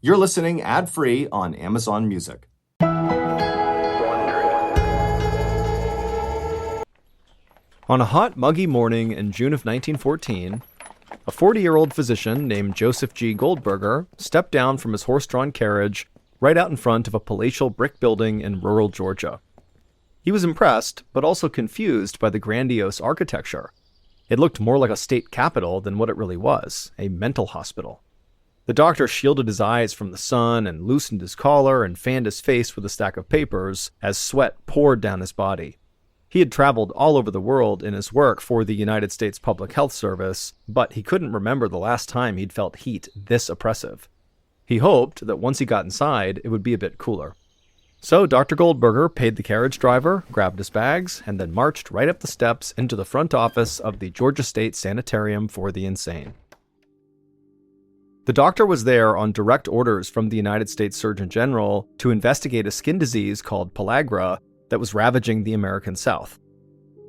You're listening ad-free on Amazon Music. On a hot, muggy morning in June of 1914, a 40-year-old physician named Joseph G. Goldberger stepped down from his horse-drawn carriage right out in front of a palatial brick building in rural Georgia. He was impressed, but also confused by the grandiose architecture. It looked more like a state capitol than what it really was, a mental hospital. The doctor shielded his eyes from the sun and loosened his collar and fanned his face with a stack of papers as sweat poured down his body. He had traveled all over the world in his work for the United States Public Health Service, but he couldn't remember the last time he'd felt heat this oppressive. He hoped that once he got inside, it would be a bit cooler. So Dr. Goldberger paid the carriage driver, grabbed his bags, and then marched right up the steps into the front office of the Georgia State Sanitarium for the Insane. The doctor was there on direct orders from the United States Surgeon General to investigate a skin disease called pellagra that was ravaging the American South.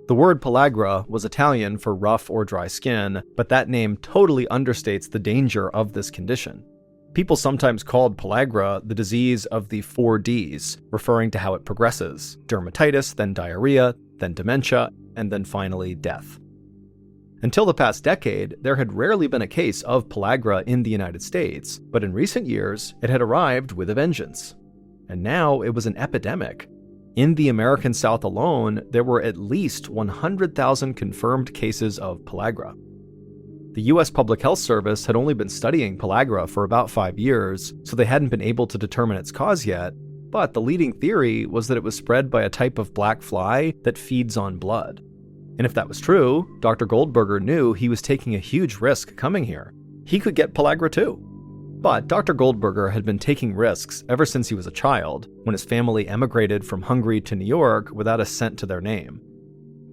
The word pellagra was Italian for rough or dry skin, but that name totally understates the danger of this condition. People sometimes called pellagra the disease of the 4Ds, referring to how it progresses: dermatitis, then diarrhea, then dementia, and then finally death. Until the past decade, there had rarely been a case of pellagra in the United States, but in recent years, it had arrived with a vengeance. And now it was an epidemic. In the American South alone, there were at least 100,000 confirmed cases of pellagra. The U.S. Public Health Service had only been studying pellagra for about 5 years, so they hadn't been able to determine its cause yet, but the leading theory was that it was spread by a type of black fly that feeds on blood. And if that was true, Dr. Goldberger knew he was taking a huge risk coming here. He could get pellagra too. But Dr. Goldberger had been taking risks ever since he was a child, when his family emigrated from Hungary to New York without a cent to their name.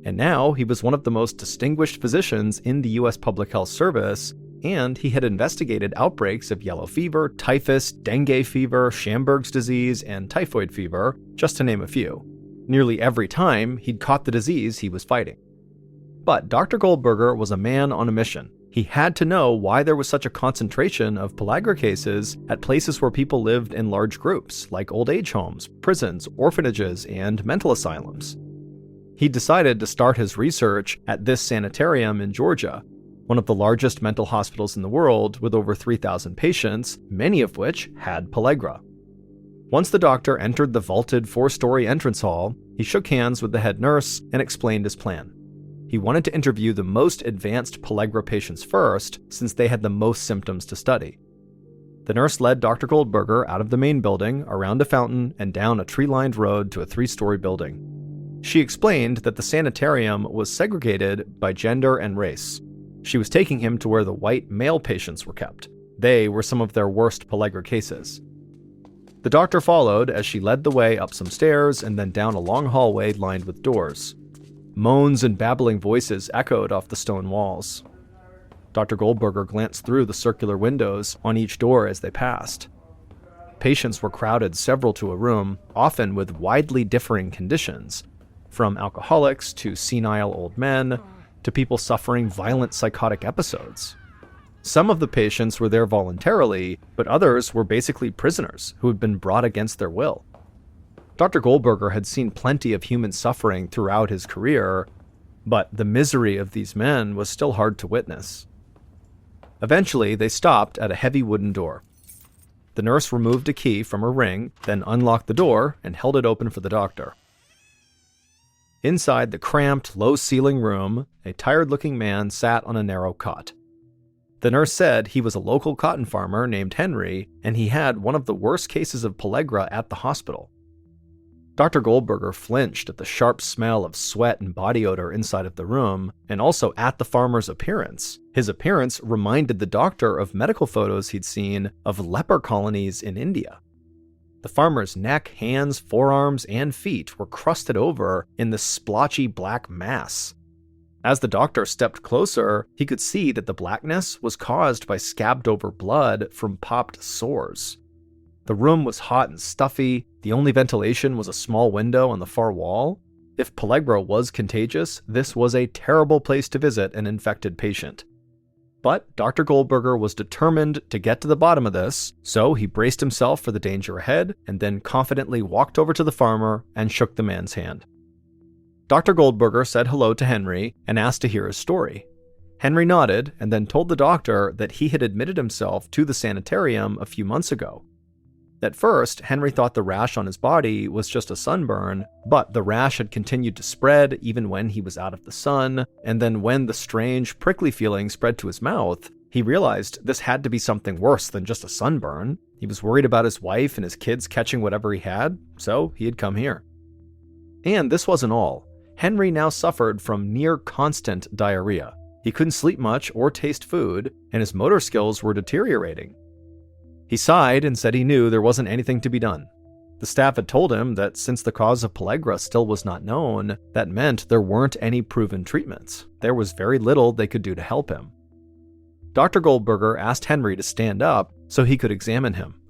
And now he was one of the most distinguished physicians in the U.S. Public Health Service, and he had investigated outbreaks of yellow fever, typhus, dengue fever, Schamberg's disease, and typhoid fever, just to name a few. Nearly every time, he'd caught the disease he was fighting. But Dr. Goldberger was a man on a mission. He had to know why there was such a concentration of pellagra cases at places where people lived in large groups, like old age homes, prisons, orphanages, and mental asylums. He decided to start his research at this sanitarium in Georgia, one of the largest mental hospitals in the world with over 3,000 patients, many of which had pellagra. Once the doctor entered the vaulted 4-story entrance hall, he shook hands with the head nurse and explained his plan. He wanted to interview the most advanced pellagra patients first, since they had the most symptoms to study. The nurse led Dr. Goldberger out of the main building, around a fountain, and down a tree-lined road to a 3-story building. She explained that the sanitarium was segregated by gender and race. She was taking him to where the white male patients were kept. They were some of their worst pellagra cases. The doctor followed as she led the way up some stairs and then down a long hallway lined with doors. Moans and babbling voices echoed off the stone walls. Dr. Goldberger glanced through the circular windows on each door as they passed. Patients were crowded several to a room, often with widely differing conditions, from alcoholics to senile old men to people suffering violent psychotic episodes. Some of the patients were there voluntarily, but others were basically prisoners who had been brought against their will. Dr. Goldberger had seen plenty of human suffering throughout his career, but the misery of these men was still hard to witness. Eventually, they stopped at a heavy wooden door. The nurse removed a key from her ring, then unlocked the door and held it open for the doctor. Inside the cramped, low-ceiling room, a tired-looking man sat on a narrow cot. The nurse said he was a local cotton farmer named Henry, and he had one of the worst cases of pellagra at the hospital. Dr. Goldberger flinched at the sharp smell of sweat and body odor inside of the room, and also at the farmer's appearance. His appearance reminded the doctor of medical photos he'd seen of leper colonies in India. The farmer's neck, hands, forearms, and feet were crusted over in this splotchy black mass. As the doctor stepped closer, he could see that the blackness was caused by scabbed-over blood from popped sores. The room was hot and stuffy. The only ventilation was a small window on the far wall. If pellagra was contagious, this was a terrible place to visit an infected patient. But Dr. Goldberger was determined to get to the bottom of this, so he braced himself for the danger ahead and then confidently walked over to the farmer and shook the man's hand. Dr. Goldberger said hello to Henry and asked to hear his story. Henry nodded and then told the doctor that he had admitted himself to the sanitarium a few months ago. At first, Henry thought the rash on his body was just a sunburn, but the rash had continued to spread even when he was out of the sun, and then when the strange, prickly feeling spread to his mouth, he realized this had to be something worse than just a sunburn. He was worried about his wife and his kids catching whatever he had, so he had come here. And this wasn't all. Henry now suffered from near-constant diarrhea. He couldn't sleep much or taste food, and his motor skills were deteriorating. He sighed and said he knew there wasn't anything to be done. The staff had told him that since the cause of pellagra still was not known, that meant there weren't any proven treatments. There was very little they could do to help him. Dr. Goldberger asked Henry to stand up so he could examine him.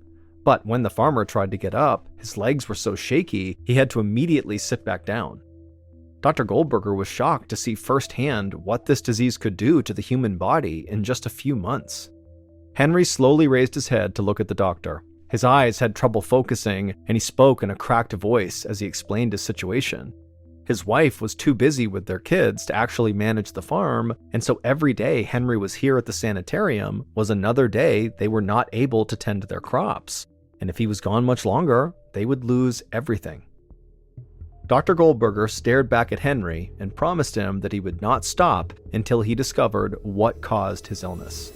But when the farmer tried to get up, his legs were so shaky he had to immediately sit back down. Dr. Goldberger was shocked to see firsthand what this disease could do to the human body in just a few months. Henry slowly raised his head to look at the doctor. His eyes had trouble focusing, and he spoke in a cracked voice as he explained his situation. His wife was too busy with their kids to actually manage the farm, and so every day Henry was here at the sanitarium was another day they were not able to tend to their crops. And if he was gone much longer, they would lose everything. Dr. Goldberger stared back at Henry and promised him that he would not stop until he discovered what caused his illness.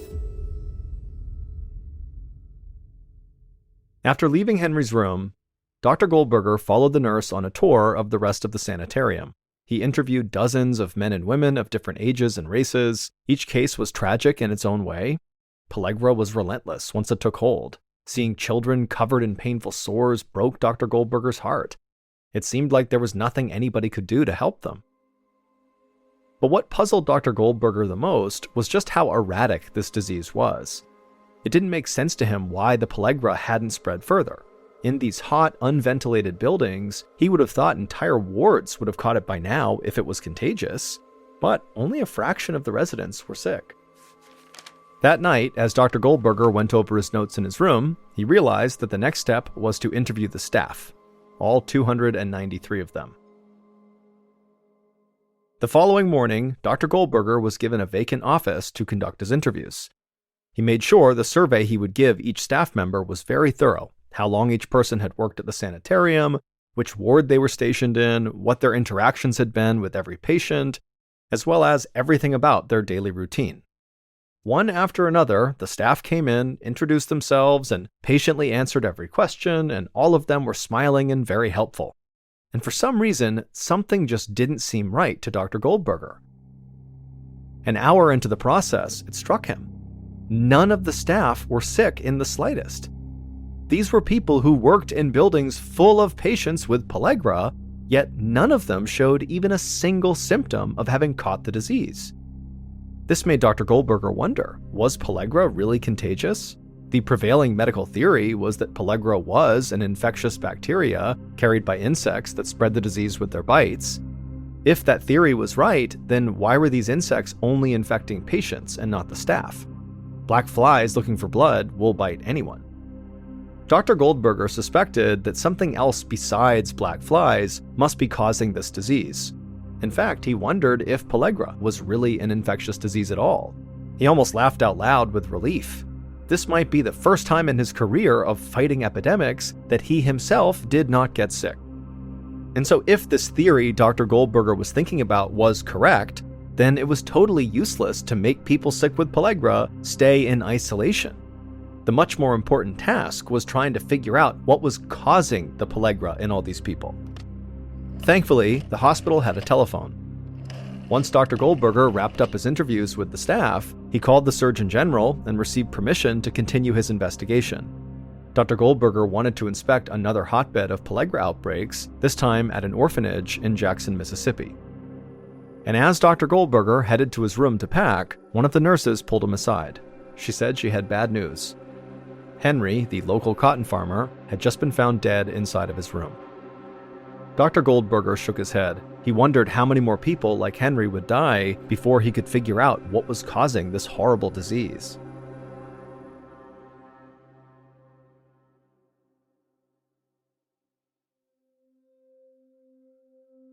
After leaving Henry's room, Dr. Goldberger followed the nurse on a tour of the rest of the sanitarium. He interviewed dozens of men and women of different ages and races. Each case was tragic in its own way. Pellagra was relentless once it took hold. Seeing children covered in painful sores broke Dr. Goldberger's heart. It seemed like there was nothing anybody could do to help them. But what puzzled Dr. Goldberger the most was just how erratic this disease was. It didn't make sense to him why the pellagra hadn't spread further. In these hot, unventilated buildings, he would have thought entire wards would have caught it by now if it was contagious, but only a fraction of the residents were sick. That night, as Dr. Goldberger went over his notes in his room, he realized that the next step was to interview the staff, all 293 of them. The following morning, Dr. Goldberger was given a vacant office to conduct his interviews. He made sure the survey he would give each staff member was very thorough: how long each person had worked at the sanitarium, which ward they were stationed in, what their interactions had been with every patient, as well as everything about their daily routine. One after another, the staff came in, introduced themselves, and patiently answered every question, and all of them were smiling and very helpful. And for some reason, something just didn't seem right to Dr. Goldberger. An hour into the process, it struck him. None of the staff were sick in the slightest. These were people who worked in buildings full of patients with pellagra, yet none of them showed even a single symptom of having caught the disease. This made Dr. Goldberger wonder, was pellagra really contagious? The prevailing medical theory was that pellagra was an infectious bacteria carried by insects that spread the disease with their bites. If that theory was right, then why were these insects only infecting patients and not the staff? Black flies looking for blood will bite anyone. Dr. Goldberger suspected that something else besides black flies must be causing this disease. In fact, he wondered if pellagra was really an infectious disease at all. He almost laughed out loud with relief. This might be the first time in his career of fighting epidemics that he himself did not get sick. And so if this theory Dr. Goldberger was thinking about was correct, then it was totally useless to make people sick with pellagra stay in isolation. The much more important task was trying to figure out what was causing the pellagra in all these people. Thankfully, the hospital had a telephone. Once Dr. Goldberger wrapped up his interviews with the staff, he called the Surgeon General and received permission to continue his investigation. Dr. Goldberger wanted to inspect another hotbed of pellagra outbreaks, this time at an orphanage in Jackson, Mississippi. And as Dr. Goldberger headed to his room to pack, one of the nurses pulled him aside. She said she had bad news. Henry, the local cotton farmer, had just been found dead inside of his room. Dr. Goldberger shook his head. He wondered how many more people like Henry would die before he could figure out what was causing this horrible disease.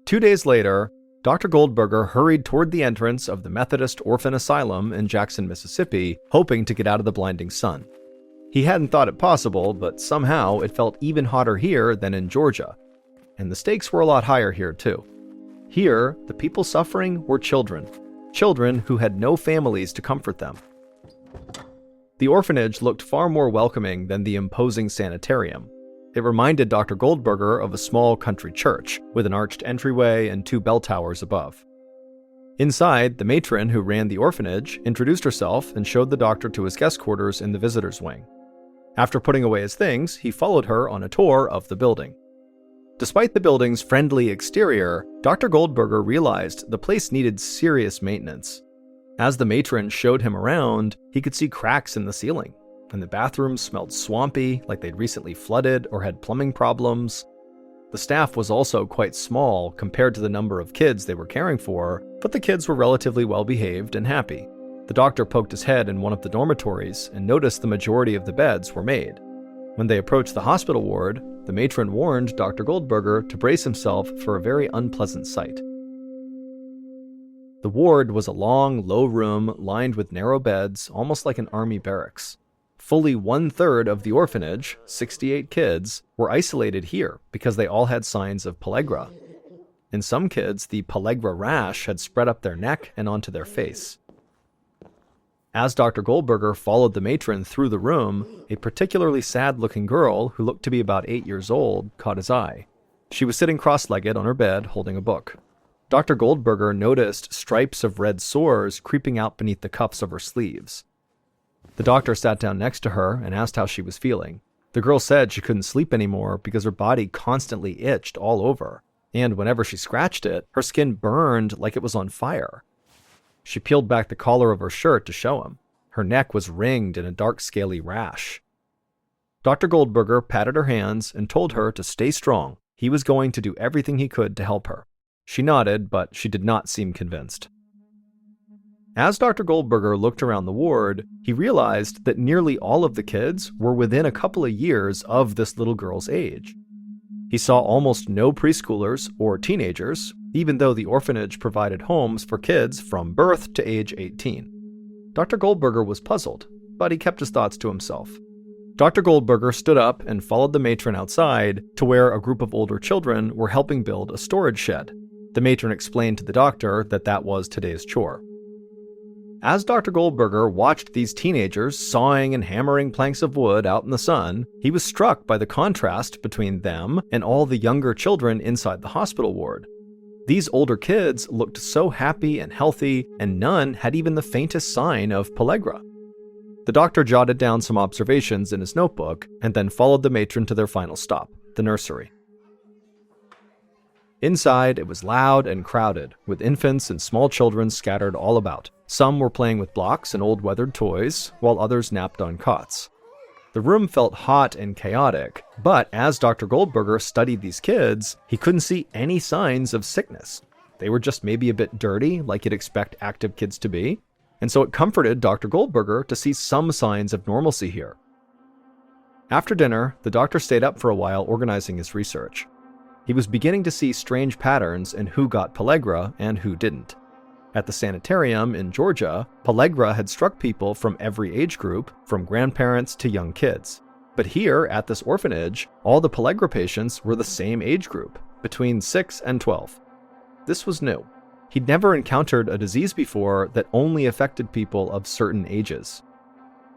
Two days later, Dr. Goldberger hurried toward the entrance of the Methodist Orphan Asylum in Jackson, Mississippi, hoping to get out of the blinding sun. He hadn't thought it possible, but somehow it felt even hotter here than in Georgia. And the stakes were a lot higher here, too. Here, the people suffering were children. Children who had no families to comfort them. The orphanage looked far more welcoming than the imposing sanitarium. It reminded Dr. Goldberger of a small country church, with an arched entryway and 2 bell towers above. Inside, the matron who ran the orphanage introduced herself and showed the doctor to his guest quarters in the visitors' wing. After putting away his things, he followed her on a tour of the building. Despite the building's friendly exterior, Dr. Goldberger realized the place needed serious maintenance. As the matron showed him around, he could see cracks in the ceiling, and the bathrooms smelled swampy, like they'd recently flooded or had plumbing problems. The staff was also quite small compared to the number of kids they were caring for, but the kids were relatively well behaved and happy. The doctor poked his head in one of the dormitories and noticed the majority of the beds were made. When they approached the hospital ward, the matron warned Dr. Goldberger to brace himself for a very unpleasant sight. The ward was a long, low room lined with narrow beds, almost like an army barracks. Fully 1/3 of the orphanage, 68 kids, were isolated here because they all had signs of pellagra. In some kids, the pellagra rash had spread up their neck and onto their face. As Dr. Goldberger followed the matron through the room, a particularly sad-looking girl who looked to be about 8 years old caught his eye. She was sitting cross-legged on her bed holding a book. Dr. Goldberger noticed stripes of red sores creeping out beneath the cuffs of her sleeves. The doctor sat down next to her and asked how she was feeling. The girl said she couldn't sleep anymore because her body constantly itched all over, and whenever she scratched it, her skin burned like it was on fire. She peeled back the collar of her shirt to show him. Her neck was ringed in a dark, scaly rash. Dr. Goldberger patted her hands and told her to stay strong. He was going to do everything he could to help her. She nodded, but she did not seem convinced. As Dr. Goldberger looked around the ward, he realized that nearly all of the kids were within a couple of years of this little girl's age. He saw almost no preschoolers or teenagers, even though the orphanage provided homes for kids from birth to age 18. Dr. Goldberger was puzzled, but he kept his thoughts to himself. Dr. Goldberger stood up and followed the matron outside to where a group of older children were helping build a storage shed. The matron explained to the doctor that that was today's chore. As Dr. Goldberger watched these teenagers sawing and hammering planks of wood out in the sun, he was struck by the contrast between them and all the younger children inside the hospital ward. These older kids looked so happy and healthy, and none had even the faintest sign of pellagra. The doctor jotted down some observations in his notebook and then followed the matron to their final stop, the nursery. Inside, it was loud and crowded, with infants and small children scattered all about. Some were playing with blocks and old weathered toys, while others napped on cots. The room felt hot and chaotic, but as Dr. Goldberger studied these kids, he couldn't see any signs of sickness. They were just maybe a bit dirty, like you'd expect active kids to be, and so it comforted Dr. Goldberger to see some signs of normalcy here. After dinner, the doctor stayed up for a while organizing his research. He was beginning to see strange patterns in who got pellagra and who didn't. At the sanitarium in Georgia, pellagra had struck people from every age group, from grandparents to young kids. But here, at this orphanage, all the pellagra patients were the same age group, between 6 and 12. This was new. He'd never encountered a disease before that only affected people of certain ages.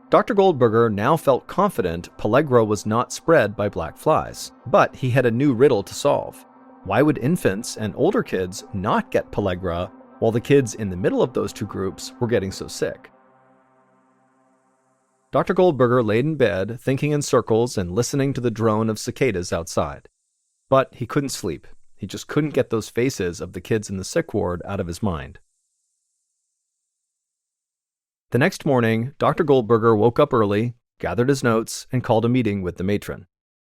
Dr. Goldberger now felt confident pellagra was not spread by black flies, but he had a new riddle to solve. Why would infants and older kids not get pellagra while the kids in the middle of those two groups were getting so sick? Dr. Goldberger laid in bed, thinking in circles and listening to the drone of cicadas outside. But he couldn't sleep. He just couldn't get those faces of the kids in the sick ward out of his mind. The next morning, Dr. Goldberger woke up early, gathered his notes, and called a meeting with the matron.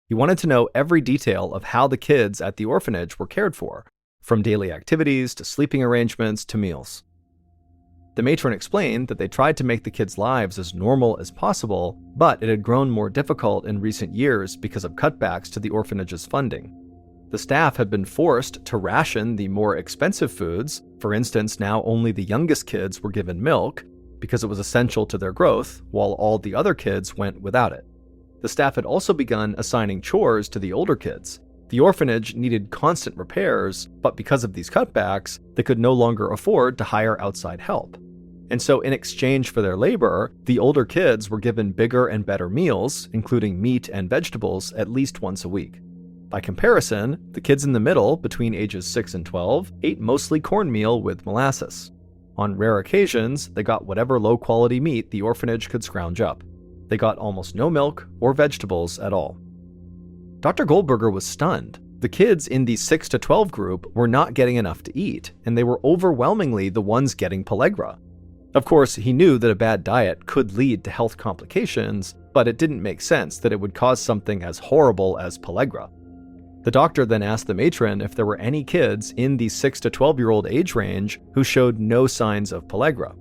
He wanted to know every detail of how the kids at the orphanage were cared for, from daily activities to sleeping arrangements to meals. The matron explained that they tried to make the kids' lives as normal as possible, but it had grown more difficult in recent years because of cutbacks to the orphanage's funding. The staff had been forced to ration the more expensive foods. For instance, now only the youngest kids were given milk because it was essential to their growth, while all the other kids went without it. The staff had also begun assigning chores to the older kids. The orphanage needed constant repairs, but because of these cutbacks, they could no longer afford to hire outside help. And so in exchange for their labor, the older kids were given bigger and better meals, including meat and vegetables, at least once a week. By comparison, the kids in the middle, between ages 6 and 12, ate mostly cornmeal with molasses. On rare occasions, they got whatever low-quality meat the orphanage could scrounge up. They got almost no milk or vegetables at all. Dr. Goldberger was stunned. The kids in the 6 to 12 group were not getting enough to eat, and they were overwhelmingly the ones getting pellagra. Of course, he knew that a bad diet could lead to health complications, but it didn't make sense that it would cause something as horrible as pellagra. The doctor then asked the matron if there were any kids in the 6 to 12-year-old age range who showed no signs of pellagra.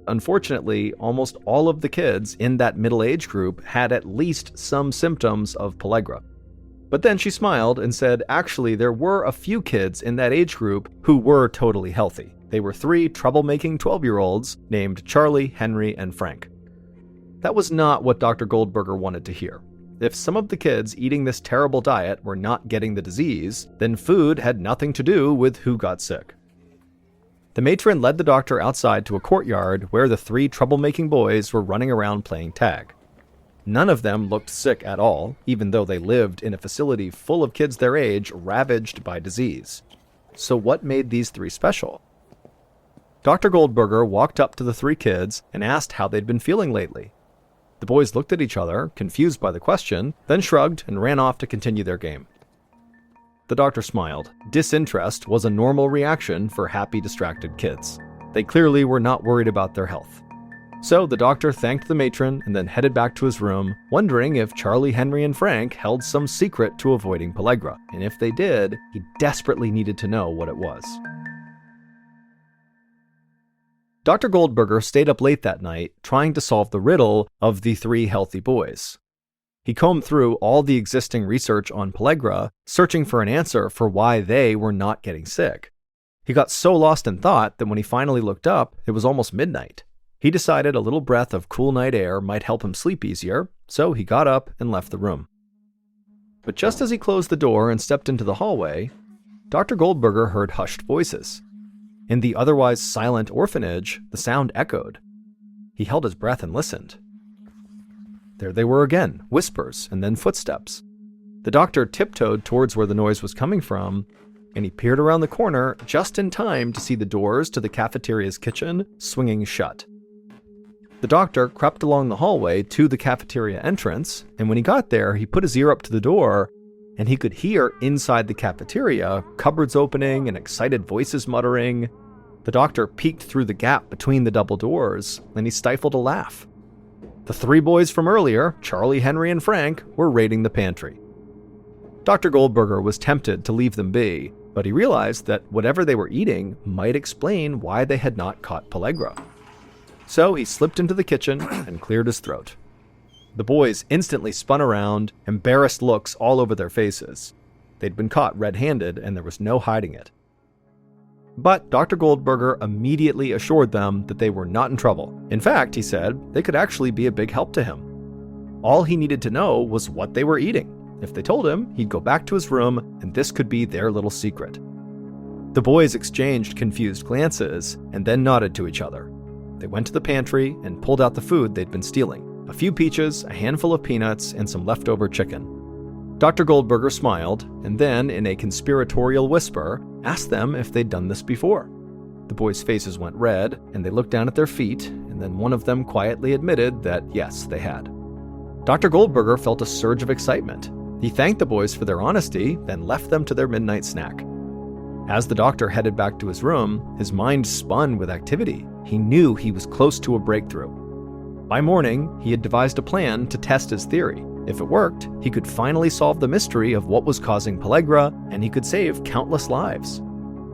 Unfortunately, almost all of the kids in that middle age group had at least some symptoms of pellagra. But then she smiled and said actually there were a few kids in that age group who were totally healthy. They were 3 troublemaking 12-year-olds named Charlie, Henry, and Frank. That was not what Dr. Goldberger wanted to hear. If some of the kids eating this terrible diet were not getting the disease, then food had nothing to do with who got sick. The matron led the doctor outside to a courtyard where the 3 troublemaking boys were running around playing tag. None of them looked sick at all, even though they lived in a facility full of kids their age ravaged by disease. So what made these 3 special? Dr. Goldberger walked up to the 3 kids and asked how they'd been feeling lately. The boys looked at each other, confused by the question, then shrugged and ran off to continue their game. The doctor smiled. Disinterest was a normal reaction for happy, distracted kids. They clearly were not worried about their health. So the doctor thanked the matron and then headed back to his room, wondering if Charlie, Henry, and Frank held some secret to avoiding pellagra. And if they did, he desperately needed to know what it was. Dr. Goldberger stayed up late that night trying to solve the riddle of the 3 healthy boys. He combed through all the existing research on pellagra, searching for an answer for why they were not getting sick. He got so lost in thought that when he finally looked up, it was almost midnight. He decided a little breath of cool night air might help him sleep easier, so he got up and left the room. But just as he closed the door and stepped into the hallway, Dr. Goldberger heard hushed voices. In the otherwise silent orphanage, the sound echoed. He held his breath and listened. There they were again, whispers and then footsteps. The doctor tiptoed towards where the noise was coming from, and he peered around the corner just in time to see the doors to the cafeteria's kitchen swinging shut. The doctor crept along the hallway to the cafeteria entrance, and when he got there, he put his ear up to the door, and he could hear inside the cafeteria cupboards opening and excited voices muttering. The doctor peeked through the gap between the double doors, and he stifled a laugh. The 3 boys from earlier, Charlie, Henry, and Frank, were raiding the pantry. Dr. Goldberger was tempted to leave them be, but he realized that whatever they were eating might explain why they had not caught pellagra. So he slipped into the kitchen and cleared his throat. The boys instantly spun around, embarrassed looks all over their faces. They'd been caught red-handed, and there was no hiding it. But Dr. Goldberger immediately assured them that they were not in trouble. In fact, he said, they could actually be a big help to him. All he needed to know was what they were eating. If they told him, he'd go back to his room, and this could be their little secret. The boys exchanged confused glances, and then nodded to each other. They went to the pantry and pulled out the food they'd been stealing. A few peaches, a handful of peanuts, and some leftover chicken. Dr. Goldberger smiled, and then, in a conspiratorial whisper, asked them if they'd done this before. The boys' faces went red, and they looked down at their feet, and then one of them quietly admitted that yes, they had. Dr. Goldberger felt a surge of excitement. He thanked the boys for their honesty, then left them to their midnight snack. As the doctor headed back to his room, his mind spun with activity. He knew he was close to a breakthrough. By morning, he had devised a plan to test his theory. If it worked, he could finally solve the mystery of what was causing pellagra, and he could save countless lives.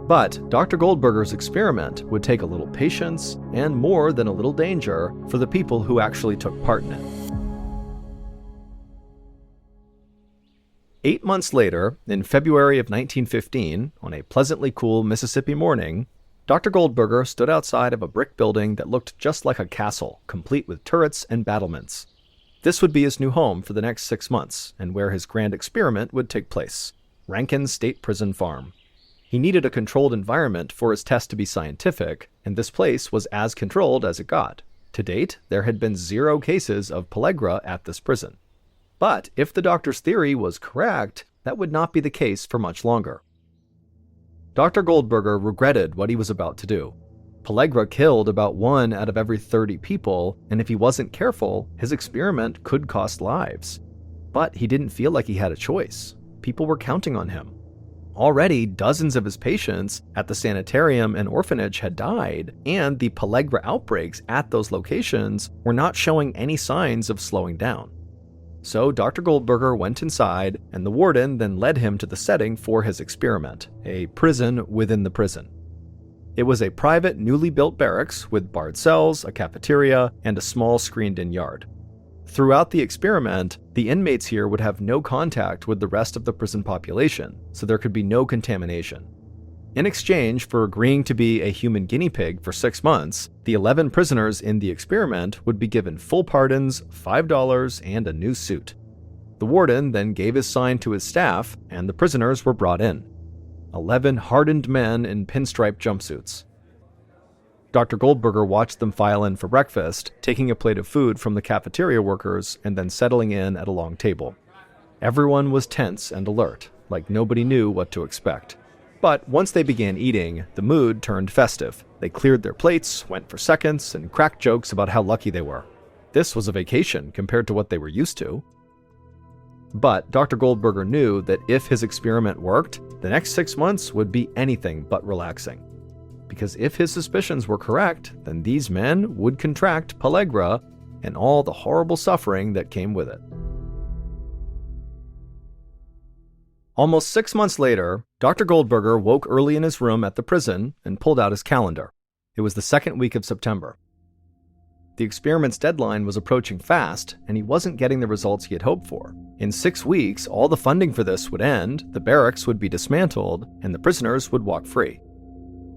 But Dr. Goldberger's experiment would take a little patience and more than a little danger for the people who actually took part in it. 8 months later, in February of 1915, on a pleasantly cool Mississippi morning, Dr. Goldberger stood outside of a brick building that looked just like a castle, complete with turrets and battlements. This would be his new home for the next 6 months, and where his grand experiment would take place, Rankin State Prison Farm. He needed a controlled environment for his test to be scientific, and this place was as controlled as it got. To date, there had been 0 cases of pellagra at this prison. But if the doctor's theory was correct, that would not be the case for much longer. Dr. Goldberger regretted what he was about to do. Pellagra killed about 1 out of every 30 people, and if he wasn't careful, his experiment could cost lives. But he didn't feel like he had a choice. People were counting on him. Already, dozens of his patients at the sanitarium and orphanage had died, and the pellagra outbreaks at those locations were not showing any signs of slowing down. So Dr. Goldberger went inside, and the warden then led him to the setting for his experiment, a prison within the prison. It was a private, newly built barracks with barred cells, a cafeteria, and a small screened-in yard. Throughout the experiment, the inmates here would have no contact with the rest of the prison population, so there could be no contamination. In exchange for agreeing to be a human guinea pig for 6 months, the 11 prisoners in the experiment would be given full pardons, $5, and a new suit. The warden then gave his sign to his staff, and the prisoners were brought in. 11 hardened men in pinstripe jumpsuits. Dr. Goldberger watched them file in for breakfast, taking a plate of food from the cafeteria workers and then settling in at a long table. Everyone was tense and alert, like nobody knew what to expect. But once they began eating, the mood turned festive. They cleared their plates, went for seconds, and cracked jokes about how lucky they were. This was a vacation compared to what they were used to. But Dr. Goldberger knew that if his experiment worked, the next 6 months would be anything but relaxing. Because if his suspicions were correct, then these men would contract pellagra and all the horrible suffering that came with it. Almost 6 months later, Dr. Goldberger woke early in his room at the prison and pulled out his calendar. It was the 2nd week of September. The experiment's deadline was approaching fast, and he wasn't getting the results he had hoped for. In 6 weeks, all the funding for this would end, the barracks would be dismantled, and the prisoners would walk free.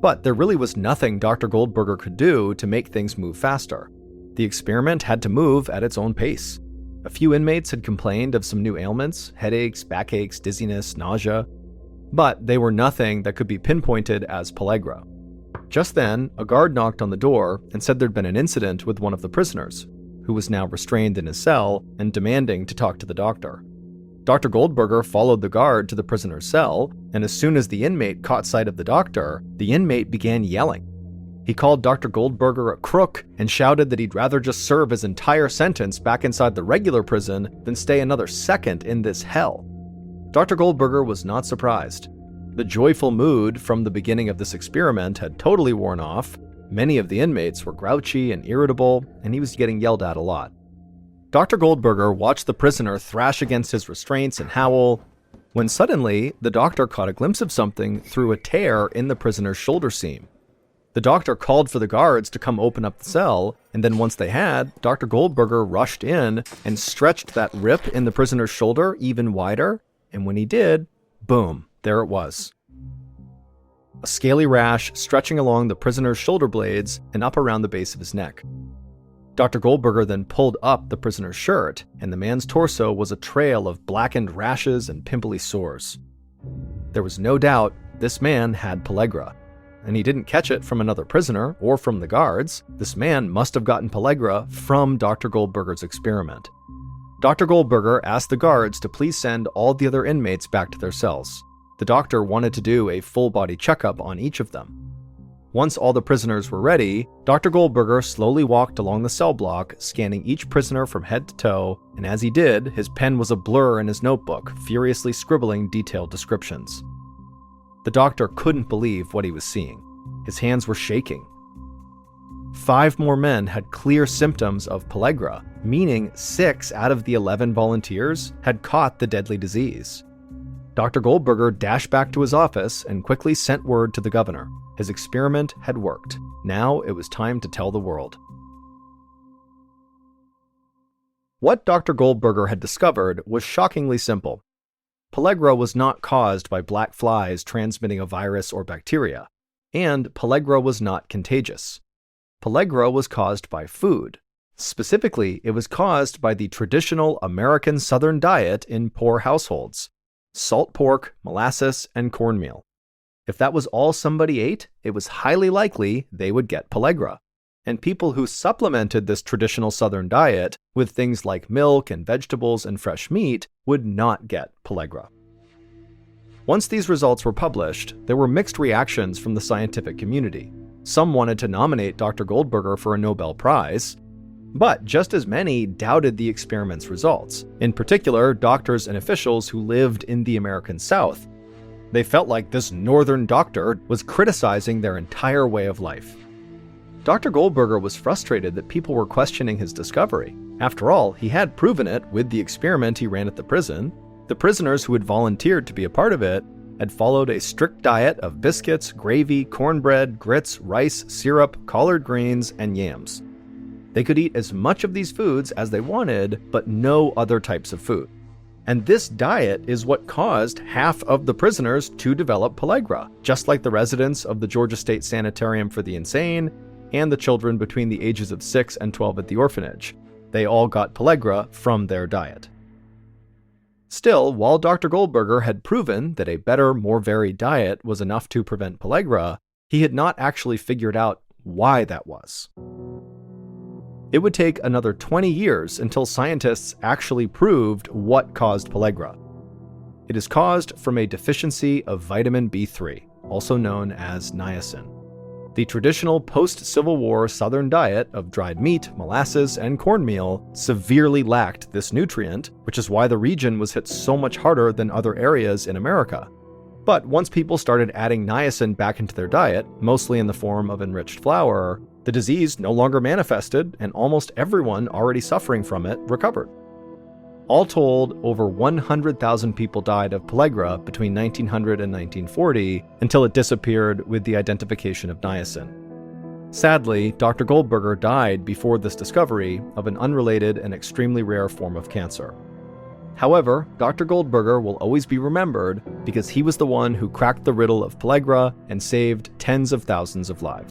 But there really was nothing Dr. Goldberger could do to make things move faster. The experiment had to move at its own pace. A few inmates had complained of some new ailments, headaches, backaches, dizziness, nausea, but they were nothing that could be pinpointed as pellagra. Just then, a guard knocked on the door and said there'd been an incident with one of the prisoners, who was now restrained in his cell and demanding to talk to the doctor. Dr. Goldberger followed the guard to the prisoner's cell, and as soon as the inmate caught sight of the doctor, the inmate began yelling. He called Dr. Goldberger a crook and shouted that he'd rather just serve his entire sentence back inside the regular prison than stay another second in this hell. Dr. Goldberger was not surprised. The joyful mood from the beginning of this experiment had totally worn off. Many of the inmates were grouchy and irritable, and he was getting yelled at a lot. Dr. Goldberger watched the prisoner thrash against his restraints and howl, when suddenly the doctor caught a glimpse of something through a tear in the prisoner's shoulder seam. The doctor called for the guards to come open up the cell, and then once they had, Dr. Goldberger rushed in and stretched that rip in the prisoner's shoulder even wider, and when he did, boom, there it was. A scaly rash stretching along the prisoner's shoulder blades and up around the base of his neck. Dr. Goldberger then pulled up the prisoner's shirt, and the man's torso was a trail of blackened rashes and pimply sores. There was no doubt this man had pellagra. And he didn't catch it from another prisoner or from the guards. This man must have gotten pellagra from Dr. Goldberger's experiment. Dr. Goldberger asked the guards to please send all the other inmates back to their cells. The doctor wanted to do a full-body checkup on each of them. Once all the prisoners were ready, Dr. Goldberger slowly walked along the cell block, scanning each prisoner from head to toe, and as he did, his pen was a blur in his notebook, furiously scribbling detailed descriptions. The doctor couldn't believe what he was seeing. His hands were shaking. 5 more men had clear symptoms of pellagra, meaning 6 out of the 11 volunteers had caught the deadly disease. Dr. Goldberger dashed back to his office and quickly sent word to the governor. His experiment had worked. Now it was time to tell the world. What Dr. Goldberger had discovered was shockingly simple. Pellagra was not caused by black flies transmitting a virus or bacteria, and pellagra was not contagious. Pellagra was caused by food. Specifically, it was caused by the traditional American Southern diet in poor households: salt pork, molasses, and cornmeal. If that was all somebody ate, it was highly likely they would get pellagra. And people who supplemented this traditional Southern diet with things like milk and vegetables and fresh meat would not get pellagra. Once these results were published, there were mixed reactions from the scientific community. Some wanted to nominate Dr. Goldberger for a Nobel Prize, but just as many doubted the experiment's results, in particular doctors and officials who lived in the American South. They felt like this northern doctor was criticizing their entire way of life. Dr. Goldberger was frustrated that people were questioning his discovery. After all, he had proven it with the experiment he ran at the prison. The prisoners who had volunteered to be a part of it had followed a strict diet of biscuits, gravy, cornbread, grits, rice, syrup, collard greens, and yams. They could eat as much of these foods as they wanted, but no other types of food. And this diet is what caused half of the prisoners to develop pellagra, just like the residents of the Georgia State Sanitarium for the Insane and the children between the ages of 6 and 12 at the orphanage. They all got pellagra from their diet. Still, while Dr. Goldberger had proven that a better, more varied diet was enough to prevent pellagra, he had not actually figured out why that was. It would take another 20 years until scientists actually proved what caused pellagra. It is caused from a deficiency of vitamin B3, also known as niacin. The traditional post-Civil War Southern diet of dried meat, molasses, and cornmeal severely lacked this nutrient, which is why the region was hit so much harder than other areas in America. But once people started adding niacin back into their diet, mostly in the form of enriched flour, the disease no longer manifested, and almost everyone already suffering from it recovered. All told, over 100,000 people died of pellagra between 1900 and 1940 until it disappeared with the identification of niacin. Sadly, Dr. Goldberger died before this discovery of an unrelated and extremely rare form of cancer. However, Dr. Goldberger will always be remembered because he was the one who cracked the riddle of pellagra and saved tens of thousands of lives.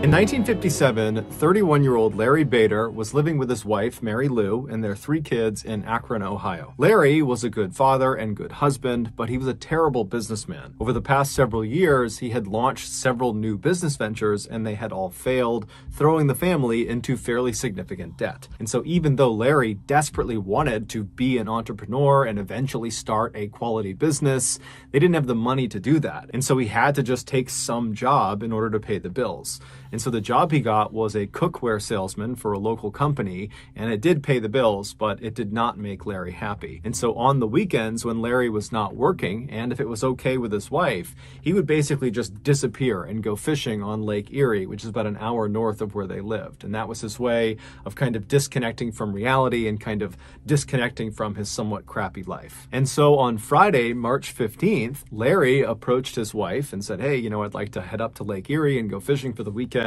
In 1957, 31-year-old Larry Bader was living with his wife, Mary Lou, and their 3 kids in Akron, Ohio. Larry was a good father and good husband, but he was a terrible businessman. Over the past several years, he had launched several new business ventures, and they had all failed, throwing the family into fairly significant debt. And so even though Larry desperately wanted to be an entrepreneur and eventually start a quality business, they didn't have the money to do that. And so he had to just take some job in order to pay the bills. And so the job he got was a cookware salesman for a local company, and it did pay the bills, but it did not make Larry happy. And so on the weekends when Larry was not working, and if it was okay with his wife, he would basically just disappear and go fishing on Lake Erie, which is about an hour north of where they lived. And that was his way of kind of disconnecting from reality and kind of disconnecting from his somewhat crappy life. And so on Friday, March 15th, Larry approached his wife and said, hey, I'd like to head up to Lake Erie and go fishing for the weekend.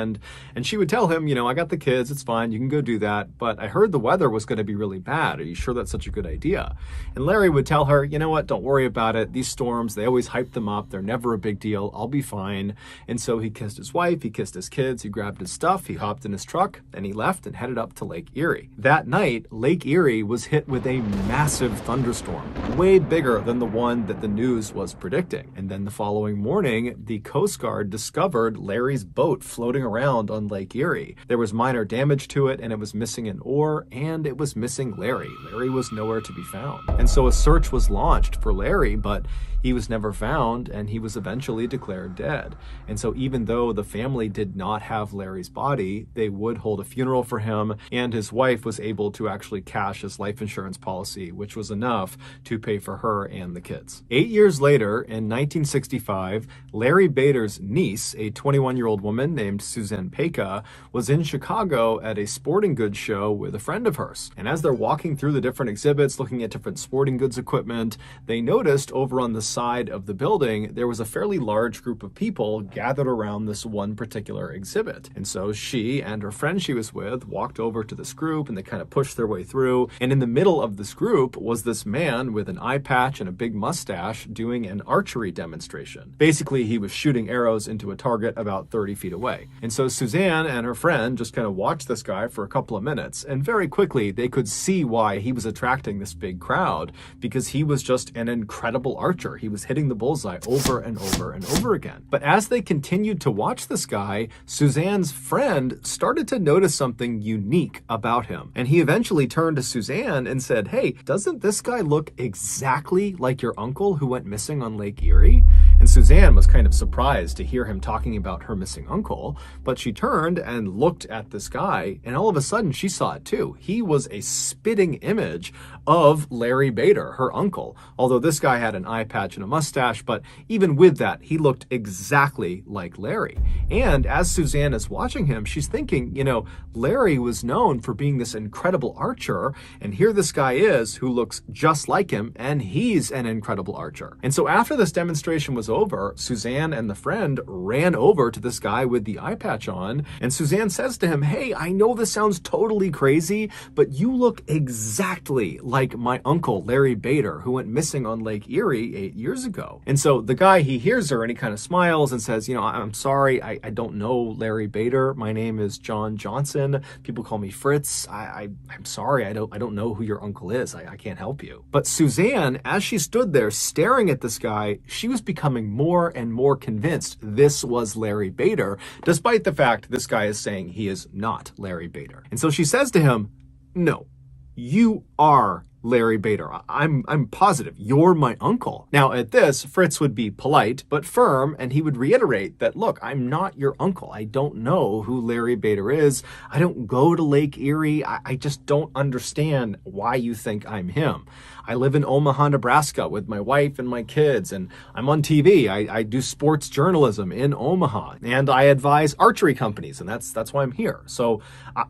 And she would tell him, I got the kids, it's fine, you can go do that, but I heard the weather was going to be really bad. Are you sure that's such a good idea? And Larry would tell her, you know what, don't worry about it. These storms, they always hype them up. They're never a big deal. I'll be fine. And so he kissed his wife, he kissed his kids, he grabbed his stuff, he hopped in his truck, and he left and headed up to Lake Erie. That night, Lake Erie was hit with a massive thunderstorm, way bigger than the one that the news was predicting. And then the following morning, the Coast Guard discovered Larry's boat floating around on Lake Erie. There was minor damage to it, and it was missing an oar, and it was missing Larry. Larry was nowhere to be found. And so a search was launched for Larry, but he was never found, and he was eventually declared dead. And so even though the family did not have Larry's body, they would hold a funeral for him, and his wife was able to actually cash his life insurance policy, which was enough to pay for her and the kids. 8 years later, in 1965, Larry Bader's niece, a 21-year-old woman named Suzanne Peka, was in Chicago at a sporting goods show with a friend of hers. And as they're walking through the different exhibits, looking at different sporting goods equipment, they noticed over on the side of the building, there was a fairly large group of people gathered around this one particular exhibit. And so she and her friend she was with walked over to this group, and they kind of pushed their way through. And in the middle of this group was this man with an eye patch and a big mustache doing an archery demonstration. Basically, he was shooting arrows into a target about 30 feet away. And so Suzanne and her friend just kind of watched this guy for a couple of minutes, and very quickly they could see why he was attracting this big crowd, because he was just an incredible archer. He was hitting the bullseye over and over and over again. But as they continued to watch this guy, Suzanne's friend started to notice something unique about him. And he eventually turned to Suzanne and said, "Hey, doesn't this guy look exactly like your uncle who went missing on Lake Erie?" And Suzanne was kind of surprised to hear him talking about her missing uncle, but she turned and looked at this guy, and all of a sudden she saw it too. He was a spitting image of Larry Bader, her uncle, although this guy had an eye patch and a mustache, but even with that, he looked exactly like Larry. And as Suzanne is watching him, she's thinking, you know, Larry was known for being this incredible archer, and here this guy is who looks just like him, and he's an incredible archer. And so after this demonstration was over, Suzanne and the friend ran over to this guy with the eye patch on, and Suzanne says to him, "Hey, I know this sounds totally crazy, but you look exactly like my uncle, Larry Bader, who went missing on Lake Erie 8 years ago." And so the guy, he hears her and he kind of smiles and says, "You know, I'm sorry, I don't know Larry Bader. My name is John Johnson. People call me Fritz. I'm sorry, I don't know who your uncle is. I can't help you." But Suzanne, as she stood there staring at this guy, she was becoming more and more convinced this was Larry Bader, despite the fact this guy is saying he is not Larry Bader. And so she says to him, "No, you are Larry Bader. I'm positive you're my uncle." Now at this, Fritz would be polite but firm, and he would reiterate that, "Look, I'm not your uncle. I don't know who Larry Bader is. I don't go to Lake Erie. I just don't understand why you think I'm him. I live in Omaha, Nebraska with my wife and my kids, and I'm on TV. I do sports journalism in Omaha, and I advise archery companies, and that's why I'm here. So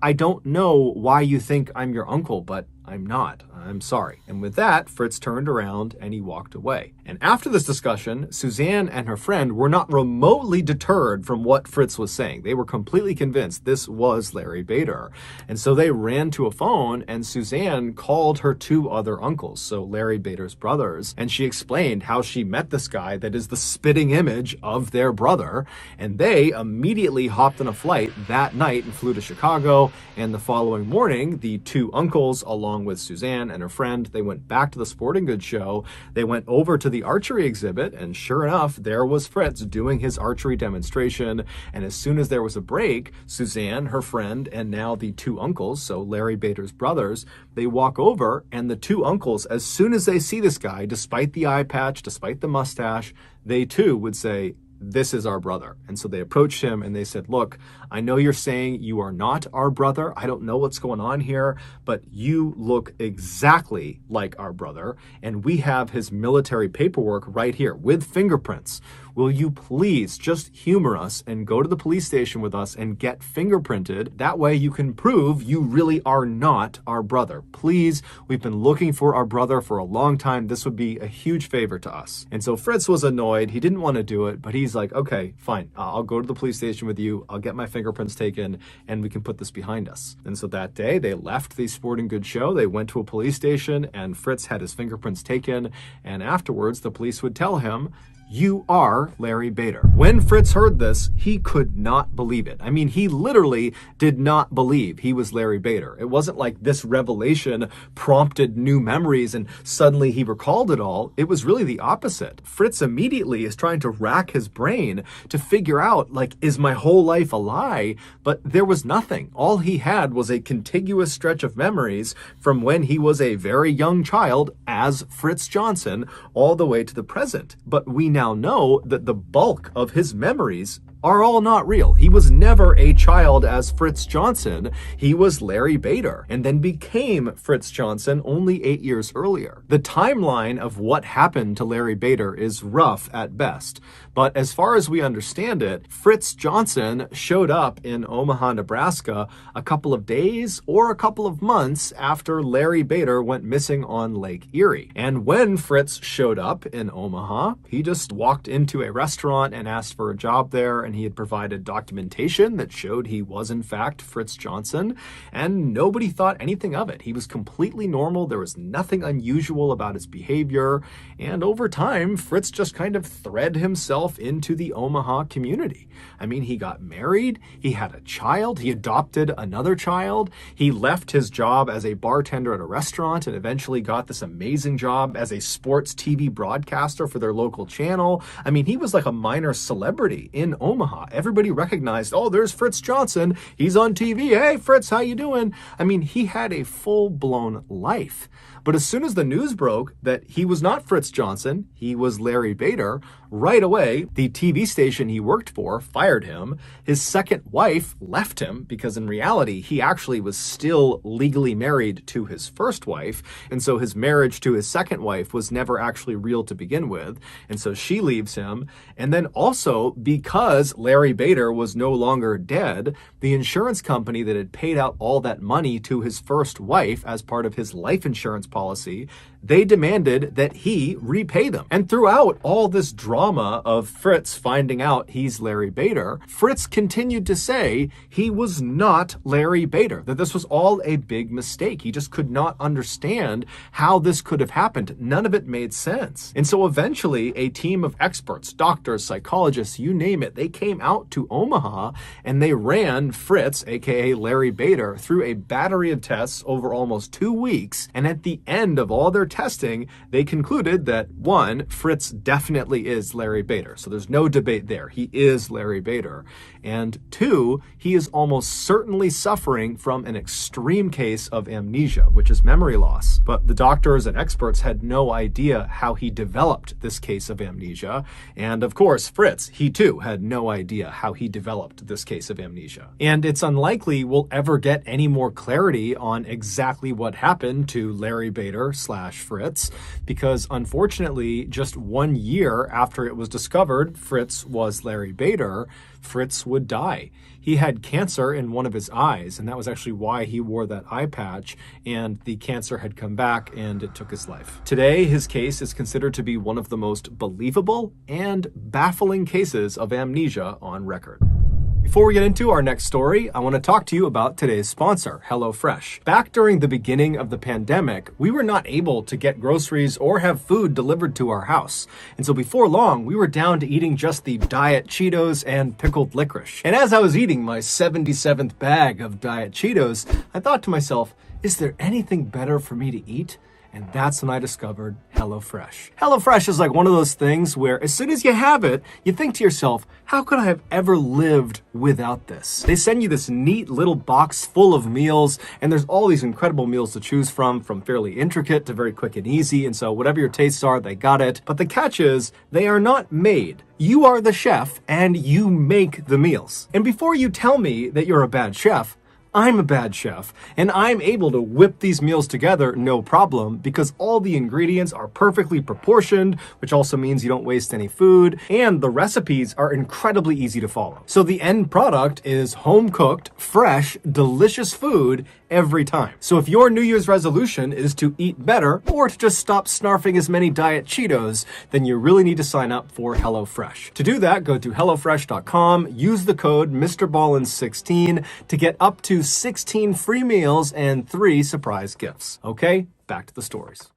I don't know why you think I'm your uncle, but I'm not. I'm sorry." And with that, Fritz turned around and he walked away. And after this discussion, Suzanne and her friend were not remotely deterred from what Fritz was saying. They were completely convinced this was Larry Bader. And so they ran to a phone, and Suzanne called her two other uncles, so Larry Bader's brothers, and she explained how she met this guy that is the spitting image of their brother. And they immediately hopped on a flight that night and flew to Chicago. And the following morning, the two uncles, along with Suzanne and her friend, they went back to the sporting goods show. They went over to the archery exhibit, and sure enough, there was Fritz doing his archery demonstration. And as soon as there was a break, Suzanne, her friend, and now the two uncles, so Larry Bader's brothers, they walk over, and the two uncles, as soon as they see this guy, despite the eye patch, despite the mustache, they too would say, "This is our brother." And so they approached him and they said, "Look, I know you're saying you are not our brother. I don't know what's going on here, but you look exactly like our brother, and we have his military paperwork right here with fingerprints. Will you please just humor us and go to the police station with us and get fingerprinted? That way you can prove you really are not our brother. Please, we've been looking for our brother for a long time. This would be a huge favor to us." And so Fritz was annoyed. He didn't want to do it, but he's like, "Okay, fine. I'll go to the police station with you. I'll get my fingerprints taken, and we can put this behind us." And so that day they left the sporting goods show. They went to a police station, and Fritz had his fingerprints taken. And afterwards, the police would tell him, "You are Larry Bader." When Fritz heard this, he could not believe it. I mean, he literally did not believe he was Larry Bader. It wasn't like this revelation prompted new memories and suddenly he recalled it all. It was really the opposite. Fritz immediately is trying to rack his brain to figure out, like, is my whole life a lie? But there was nothing. All he had was a contiguous stretch of memories from when he was a very young child as Fritz Johnson all the way to the present. But we now know that the bulk of his memories are all not real. He was never a child as Fritz Johnson. He was Larry Bader, and then became Fritz Johnson only 8 years earlier. The timeline of what happened to Larry Bader is rough at best, but as far as we understand it, Fritz Johnson showed up in Omaha, Nebraska a couple of days or a couple of months after Larry Bader went missing on Lake Erie. And when Fritz showed up in Omaha, he just walked into a restaurant and asked for a job there, and he had provided documentation that showed he was in fact Fritz Johnson, and nobody thought anything of it. He was completely normal. There was nothing unusual about his behavior, and over time, Fritz just kind of thread himself into the Omaha community. I mean, he got married, he had a child, he adopted another child, he left his job as a bartender at a restaurant and eventually got this amazing job as a sports TV broadcaster for their local channel. I mean, he was like a minor celebrity in Omaha. Everybody recognized, oh, there's Fritz Johnson, he's on TV, hey Fritz, how you doing? I mean, he had a full-blown life. But as soon as the news broke that he was not Fritz Johnson, he was Larry Bader, right away, the TV station he worked for fired him. His second wife left him because in reality, he actually was still legally married to his first wife. And so his marriage to his second wife was never actually real to begin with. And so she leaves him. And then also because Larry Bader was no longer dead, the insurance company that had paid out all that money to his first wife as part of his life insurance policy, they demanded that he repay them. And throughout all this drama of Fritz finding out he's Larry Bader, Fritz continued to say he was not Larry Bader, that this was all a big mistake. He just could not understand how this could have happened. None of it made sense. And so eventually a team of experts, doctors, psychologists, you name it, they came out to Omaha and they ran Fritz, aka Larry Bader, through a battery of tests over almost 2 weeks. And at the end of all their testing, they concluded that one, Fritz definitely is Larry Bader. So there's no debate there. He is Larry Bader. And two, he is almost certainly suffering from an extreme case of amnesia, which is memory loss. But the doctors and experts had no idea how he developed this case of amnesia. And of course, Fritz, he too had no idea how he developed this case of amnesia. And it's unlikely we'll ever get any more clarity on exactly what happened to Larry Bader / Fritz, because unfortunately, just 1 year after it was discovered Fritz was Larry Bader, Fritz would die. He had cancer in one of his eyes, and that was actually why he wore that eye patch, and the cancer had come back and it took his life. Today, his case is considered to be one of the most believable and baffling cases of amnesia on record. Before we get into our next story, I want to talk to you about today's sponsor, HelloFresh. Back during the beginning of the pandemic, we were not able to get groceries or have food delivered to our house. And so before long, we were down to eating just the Diet Cheetos and pickled licorice. And as I was eating my 77th bag of Diet Cheetos, I thought to myself, is there anything better for me to eat? And that's when I discovered HelloFresh. HelloFresh is like one of those things where as soon as you have it, you think to yourself, how could I have ever lived without this? They send you this neat little box full of meals, and there's all these incredible meals to choose from fairly intricate to very quick and easy. And so whatever your tastes are, they got it. But the catch is they are not made. You are the chef and you make the meals. And before you tell me that you're a bad chef, I'm a bad chef, and I'm able to whip these meals together no problem because all the ingredients are perfectly proportioned, which also means you don't waste any food, and the recipes are incredibly easy to follow. So the end product is home-cooked, fresh, delicious food every time. So if your New Year's resolution is to eat better or to just stop snarfing as many Diet Cheetos, then you really need to sign up for HelloFresh. To do that, go to HelloFresh.com, use the code MrBallen's16 to get up to 16 free meals and 3 surprise gifts. Okay, back to the stories.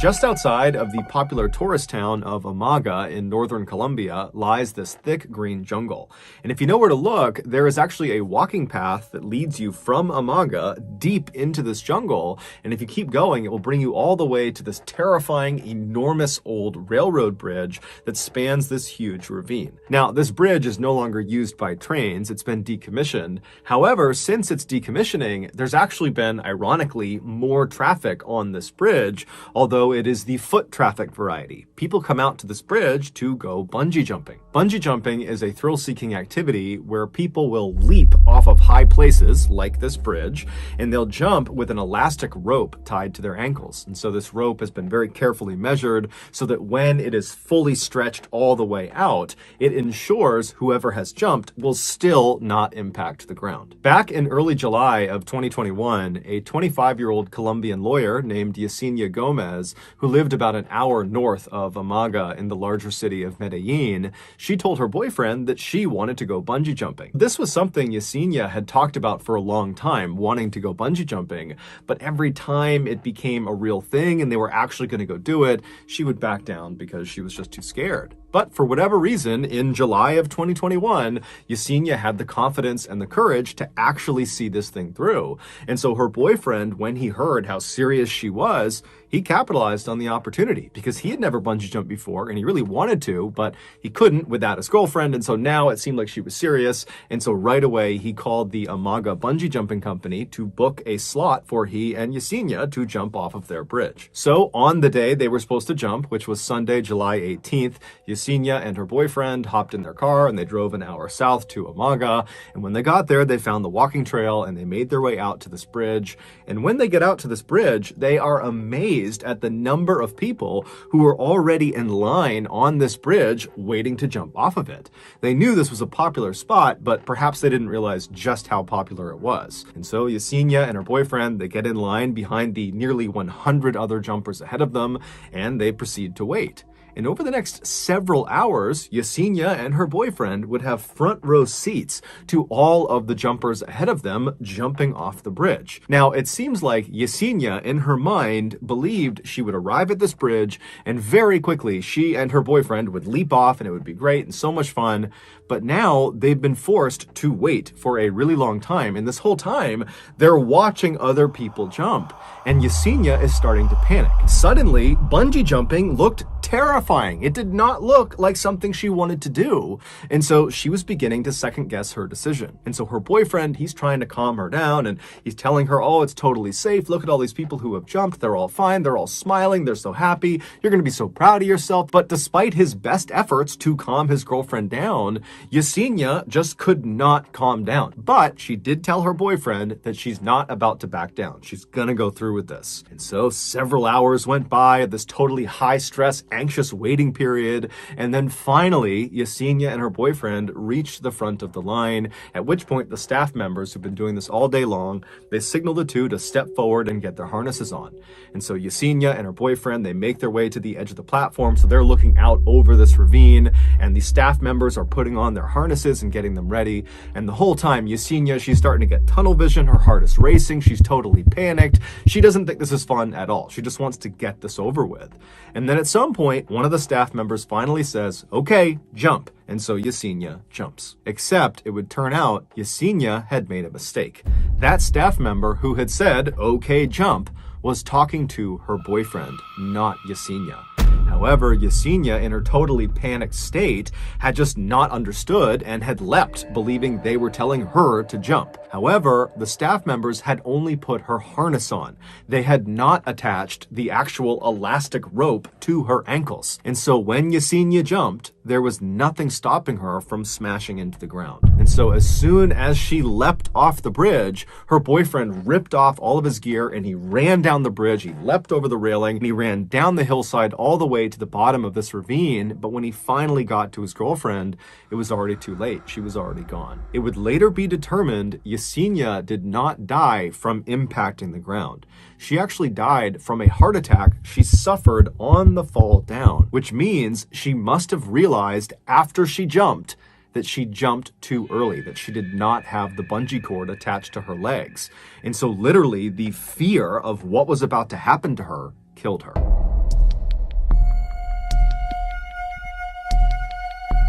Just outside of the popular tourist town of Umaga in northern Colombia lies this thick green jungle. And if you know where to look, there is actually a walking path that leads you from Umaga deep into this jungle. And if you keep going, it will bring you all the way to this terrifying, enormous old railroad bridge that spans this huge ravine. Now, this bridge is no longer used by trains. It's been decommissioned. However, since its decommissioning, there's actually been, ironically, more traffic on this bridge, although it is the foot traffic variety. People come out to this bridge to go bungee jumping. Bungee jumping is a thrill-seeking activity where people will leap off of high places, like this bridge, and they'll jump with an elastic rope tied to their ankles. And so this rope has been very carefully measured so that when it is fully stretched all the way out, it ensures whoever has jumped will still not impact the ground. Back in early July of 2021, a 25-year-old Colombian lawyer named Yesenia Gomez, who lived about an hour north of Amaga in the larger city of Medellin, she told her boyfriend that she wanted to go bungee jumping. This was something Yesenia had talked about for a long time, wanting to go bungee jumping, but every time it became a real thing and they were actually going to go do it, she would back down because she was just too scared. But for whatever reason, in July of 2021, Yesenia had the confidence and the courage to actually see this thing through. And so her boyfriend, when he heard how serious she was, he capitalized on the opportunity because he had never bungee jumped before and he really wanted to, but he couldn't without his girlfriend. And so now it seemed like she was serious. And so right away, he called the Amaga bungee jumping company to book a slot for he and Yesenia to jump off of their bridge. So on the day they were supposed to jump, which was Sunday, July 18th, Yesenia and her boyfriend hopped in their car and they drove an hour south to Amaga. And when they got there, they found the walking trail and they made their way out to this bridge. And when they get out to this bridge, they are amazed at the number of people who were already in line on this bridge waiting to jump off of it. They knew this was a popular spot, but perhaps they didn't realize just how popular it was. And so Yesenia and her boyfriend, they get in line behind the nearly 100 other jumpers ahead of them, and they proceed to wait. And over the next several hours, Yesenia and her boyfriend would have front row seats to all of the jumpers ahead of them jumping off the bridge. Now, it seems like Yesenia, in her mind, believed she would arrive at this bridge and very quickly she and her boyfriend would leap off and it would be great and so much fun. But now they've been forced to wait for a really long time. And this whole time, they're watching other people jump. And Yesenia is starting to panic. Suddenly, bungee jumping looked terrifying. It did not look like something she wanted to do. And so she was beginning to second guess her decision. And so her boyfriend, he's trying to calm her down and he's telling her, oh, it's totally safe. Look at all these people who have jumped. They're all fine. They're all smiling. They're so happy. You're going to be so proud of yourself. But despite his best efforts to calm his girlfriend down, Yesenia just could not calm down. But she did tell her boyfriend that she's not about to back down. She's going to go through with this. And so several hours went by of this totally high stress, anxious waiting period. And then finally, Yesenia and her boyfriend reached the front of the line, at which point the staff members who've been doing this all day long, they signal the two to step forward and get their harnesses on. And so Yesenia and her boyfriend, they make their way to the edge of the platform. So they're looking out over this ravine and the staff members are putting on their harnesses and getting them ready. And the whole time, Yesenia, she's starting to get tunnel vision. Her heart is racing. She's totally panicked. She doesn't think this is fun at all. She just wants to get this over with. And then at some point, one of the staff members finally says, okay, jump. And so Yesenia jumps. Except it would turn out Yesenia had made a mistake. That staff member who had said, okay, jump, was talking to her boyfriend, not Yesenia. However, Yesenia, in her totally panicked state, had just not understood and had leapt, believing they were telling her to jump. However, the staff members had only put her harness on. They had not attached the actual elastic rope to her ankles. And so when Yesenia jumped, there was nothing stopping her from smashing into the ground. And so as soon as she leapt off the bridge, her boyfriend ripped off all of his gear and he ran down the bridge. He leapt over the railing and he ran down the hillside all the way to the bottom of this ravine. But when he finally got to his girlfriend, it was already too late. She was already gone. It would later be determined Yesenia did not die from impacting the ground. She actually died from a heart attack she suffered on the fall down, which means she must have realized after she jumped that she jumped too early, that she did not have the bungee cord attached to her legs. And so literally the fear of what was about to happen to her killed her.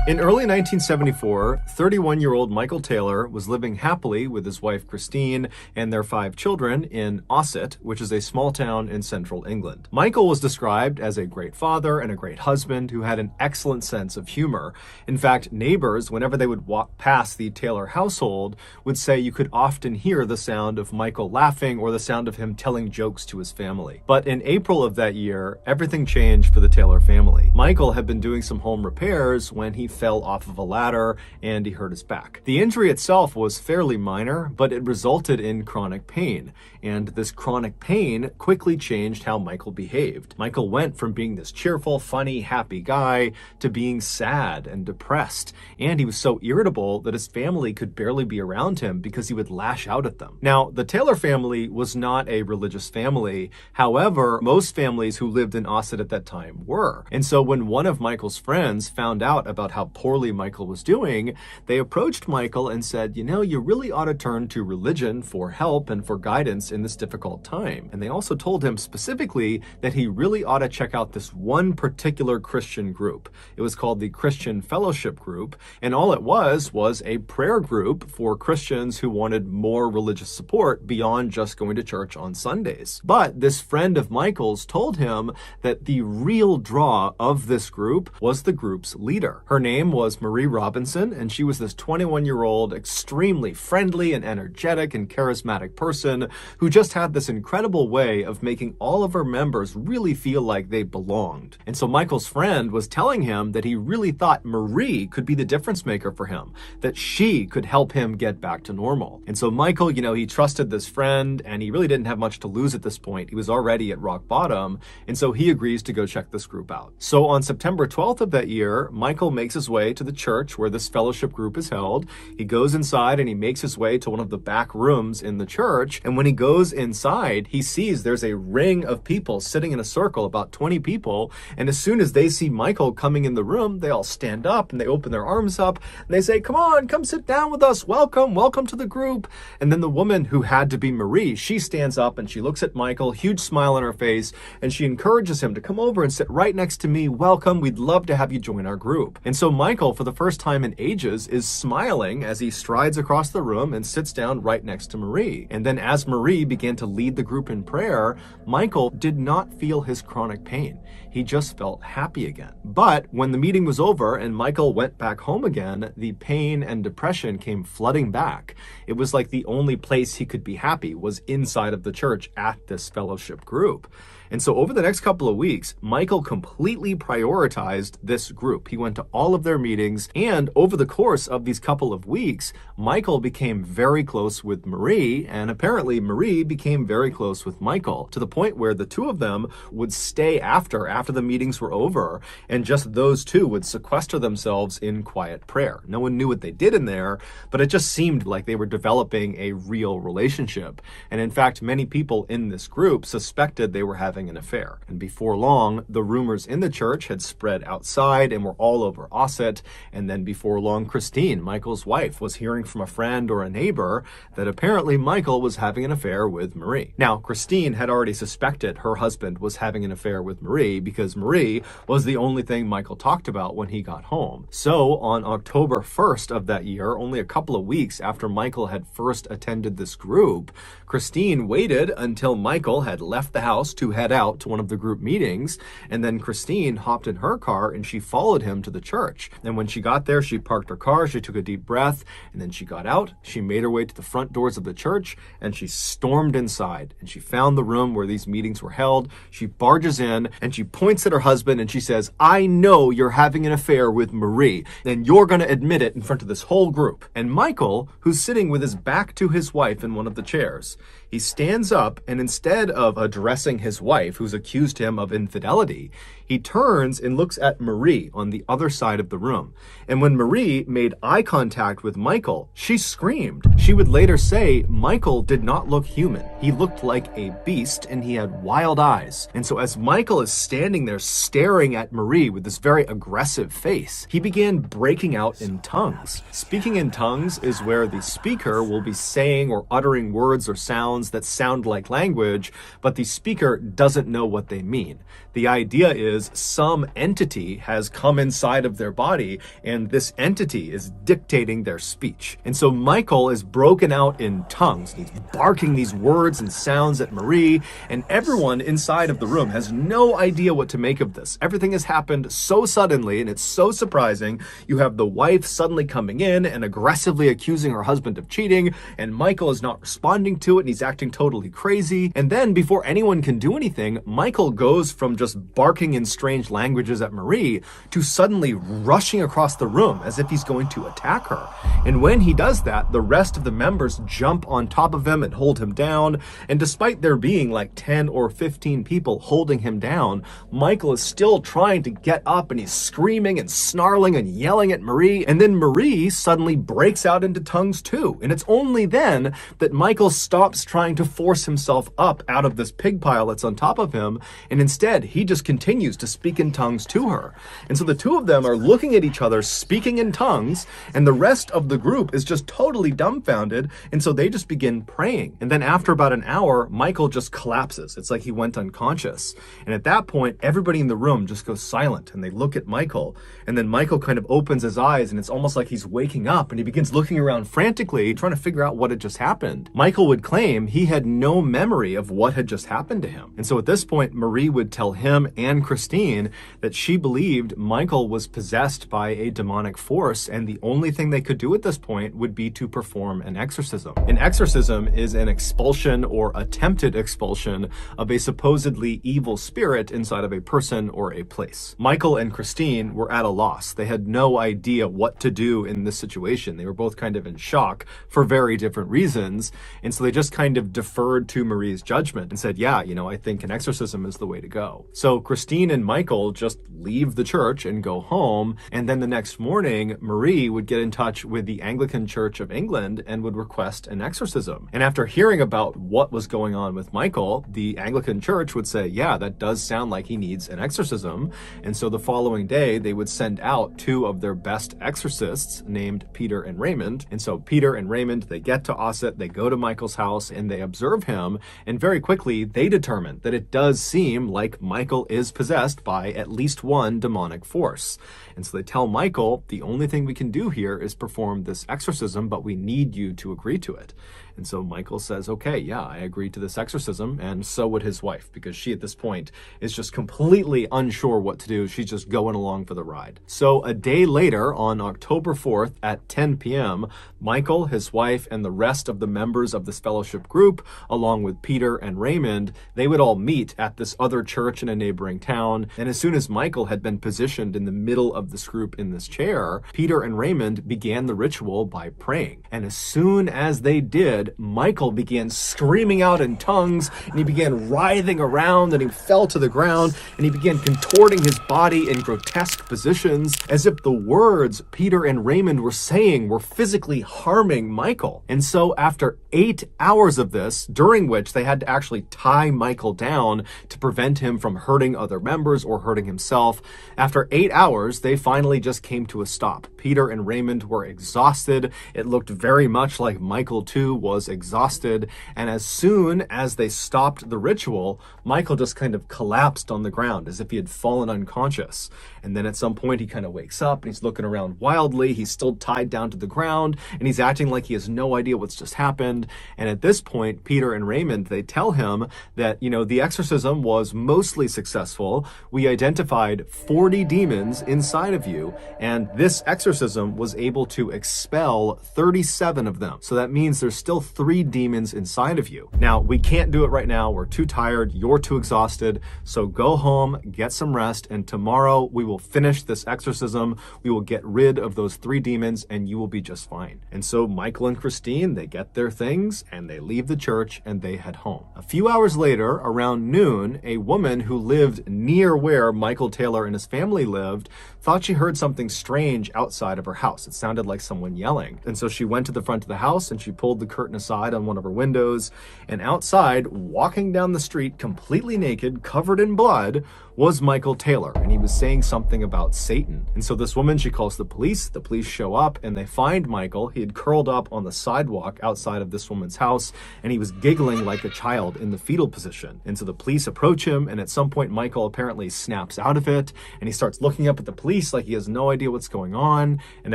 In early 1974, 31-year-old Michael Taylor was living happily with his wife Christine and their 5 children in Ossett, which is a small town in central England. Michael was described as a great father and a great husband who had an excellent sense of humor. In fact, neighbors, whenever they would walk past the Taylor household, would say you could often hear the sound of Michael laughing or the sound of him telling jokes to his family. But in April of that year, everything changed for the Taylor family. Michael had been doing some home repairs when he fell off of a ladder and he hurt his back. The injury itself was fairly minor, but it resulted in chronic pain. And this chronic pain quickly changed how Michael behaved. Michael went from being this cheerful, funny, happy guy to being sad and depressed. And he was so irritable that his family could barely be around him because he would lash out at them. Now, the Taylor family was not a religious family. However, most families who lived in Ossett at that time were. And so when one of Michael's friends found out about how poorly Michael was doing, they approached Michael and said, you know, you really ought to turn to religion for help and for guidance in this difficult time. And they also told him specifically that he really ought to check out this one particular Christian group. It was called the Christian Fellowship Group, and all it was a prayer group for Christians who wanted more religious support beyond just going to church on Sundays. But this friend of Michael's told him that the real draw of this group was the group's leader. Her name was Marie Robinson, and she was this 21-year-old, extremely friendly and energetic and charismatic person who just had this incredible way of making all of her members really feel like they belonged. And so Michael's friend was telling him that he really thought Marie could be the difference maker for him, that she could help him get back to normal. And so Michael, you know, he trusted this friend, and he really didn't have much to lose at this point. He was already at rock bottom, and so he agrees to go check this group out. So on September 12th of that year, Michael makes his way to the church where this fellowship group is held. He goes inside and he makes his way to one of the back rooms in the church. And when he goes inside, he sees there's a ring of people sitting in a circle, about 20 people. And as soon as they see Michael coming in the room, they all stand up and they open their arms up and they say, come on, come sit down with us. Welcome to the group. And then the woman who had to be Marie, she stands up and she looks at Michael, huge smile on her face, and she encourages him to come over and sit right next to me. Welcome. We'd love to have you join our group. And so Michael, for the first time in ages, is smiling as he strides across the room and sits down right next to Marie. And then as Marie began to lead the group in prayer, Michael did not feel his chronic pain. He just felt happy again. But when the meeting was over and Michael went back home again, the pain and depression came flooding back. It was like the only place he could be happy was inside of the church at this fellowship group. And so over the next couple of weeks, Michael completely prioritized this group. He went to all of their meetings, and over the course of these couple of weeks, Michael became very close with Marie, and apparently Marie became very close with Michael, to the point where the two of them would stay after the meetings were over, and just those two would sequester themselves in quiet prayer. No one knew what they did in there, but it just seemed like they were developing a real relationship. And in fact, many people in this group suspected they were having an affair. And before long, the rumors in the church had spread outside and were all over Ossett. And then before long, Christine, Michael's wife, was hearing from a friend or a neighbor that apparently Michael was having an affair with Marie. Now, Christine had already suspected her husband was having an affair with Marie because Marie was the only thing Michael talked about when he got home. So on October 1st of that year, only a couple of weeks after Michael had first attended this group, Christine waited until Michael had left the house to head out to one of the group meetings, and then Christine hopped in her car and she followed him to the church. And when she got there, she parked her car, she took a deep breath, and then she got out, she made her way to the front doors of the church, and she stormed inside, and she found the room where these meetings were held. She barges in, and she points at her husband, and she says, I know you're having an affair with Marie, and you're going to admit it in front of this whole group. And Michael, who's sitting with his back to his wife in one of the chairs, he stands up, and instead of addressing his wife, who's accused him of infidelity, he turns and looks at Marie on the other side of the room. And when Marie made eye contact with Michael, she screamed. She would later say Michael did not look human. He looked like a beast, and he had wild eyes. And so as Michael is standing there staring at Marie with this very aggressive face, he began breaking out in tongues. Speaking in tongues is where the speaker will be saying or uttering words or sounds that sound like language, but the speaker doesn't know what they mean. The idea is is some entity has come inside of their body, and this entity is dictating their speech. And so Michael is broken out in tongues. He's barking these words and sounds at Marie, and everyone inside of the room has no idea what to make of this. Everything has happened so suddenly, and it's so surprising. You have the wife suddenly coming in and aggressively accusing her husband of cheating, and Michael is not responding to it, and he's acting totally crazy. And then before anyone can do anything, Michael goes from just barking in strange languages at Marie to suddenly rushing across the room as if he's going to attack her. And when he does that, the rest of the members jump on top of him and hold him down. And despite there being like 10 or 15 people holding him down, Michael is still trying to get up, and he's screaming and snarling and yelling at Marie. And then Marie suddenly breaks out into tongues too. And it's only then that Michael stops trying to force himself up out of this pig pile that's on top of him, and instead he just continues to speak in tongues to her. And so the two of them are looking at each other speaking in tongues, and the rest of the group is just totally dumbfounded, and so they just begin praying. And then after about an hour, Michael just collapses. It's like he went unconscious. And at that point, everybody in the room just goes silent, and they look at Michael, and then Michael kind of opens his eyes, and it's almost like he's waking up, and he begins looking around frantically, trying to figure out what had just happened. Michael would claim he had no memory of what had just happened to him. And so at this point, Marie would tell him and Christine that she believed Michael was possessed by a demonic force, and the only thing they could do at this point would be to perform an exorcism. An exorcism is an expulsion or attempted expulsion of a supposedly evil spirit inside of a person or a place. Michael and Christine were at a loss. They had no idea what to do in this situation. They were both kind of in shock for very different reasons, and so they just kind of deferred to Marie's judgment and said, yeah, I think an exorcism is the way to go. So Christine and Michael just leave the church and go home, and then the next morning, Marie would get in touch with the Anglican Church of England and would request an exorcism. And after hearing about what was going on with Michael, the Anglican Church would say, yeah, that does sound like he needs an exorcism. And so the following day, they would send out two of their best exorcists named Peter and Raymond. And so Peter and Raymond, they get to Ossett, they go to Michael's house, and they observe him, and very quickly they determine that it does seem like Michael is possessed by at least one demonic force. And so they tell Michael, the only thing we can do here is perform this exorcism, but we need you to agree to it. And so Michael says, okay, yeah, I agree to this exorcism, and so would his wife, because she at this point is just completely unsure what to do. She's just going along for the ride. So a day later, on October 4th at 10 p.m., Michael, his wife, and the rest of the members of this fellowship group, along with Peter and Raymond, they would all meet at this other church in a neighboring town. And as soon as Michael had been positioned in the middle of this group in this chair, Peter and Raymond began the ritual by praying. And as soon as they did, Michael began screaming out in tongues, and he began writhing around, and he fell to the ground, and he began contorting his body in grotesque positions, as if the words Peter and Raymond were saying were physically harming Michael. And so after 8 hours of this, during which they had to actually tie Michael down to prevent him from hurting other members or hurting himself, after 8 hours, they finally just came to a stop. Peter and Raymond were exhausted. It looked very much like Michael too was exhausted, and as soon as they stopped the ritual, Michael just kind of collapsed on the ground as if he had fallen unconscious. And then at some point he kind of wakes up and he's looking around wildly. He's still tied down to the ground, and he's acting like he has no idea what's just happened. And at this point, Peter and Raymond, they tell him that, the exorcism was mostly successful. We identified 40 demons inside of you, and this exorcism was able to expel 37 of them. So that means there's still 3 demons inside of you. Now, we can't do it right now. We're too tired. You're too exhausted. So go home, get some rest, and tomorrow we will finish this exorcism. We will get rid of those 3 demons, and you will be just fine. And so Michael and Christine, they get their things, and they leave the church, and they head home. A few hours later, around noon, a woman who lived near where Michael Taylor and his family lived thought she heard something strange outside of her house. It sounded like someone yelling. And so she went to the front of the house, and she pulled the curtain aside on one of her windows, and outside, walking down the street completely naked, covered in blood, was Michael Taylor, and he was saying something about Satan. And so this woman, she calls the police show up, and they find Michael. He had curled up on the sidewalk outside of this woman's house, and he was giggling like a child in the fetal position. And so the police approach him, and at some point Michael apparently apparently snaps out of it, and he starts looking up at the police like he has no idea what's going on, and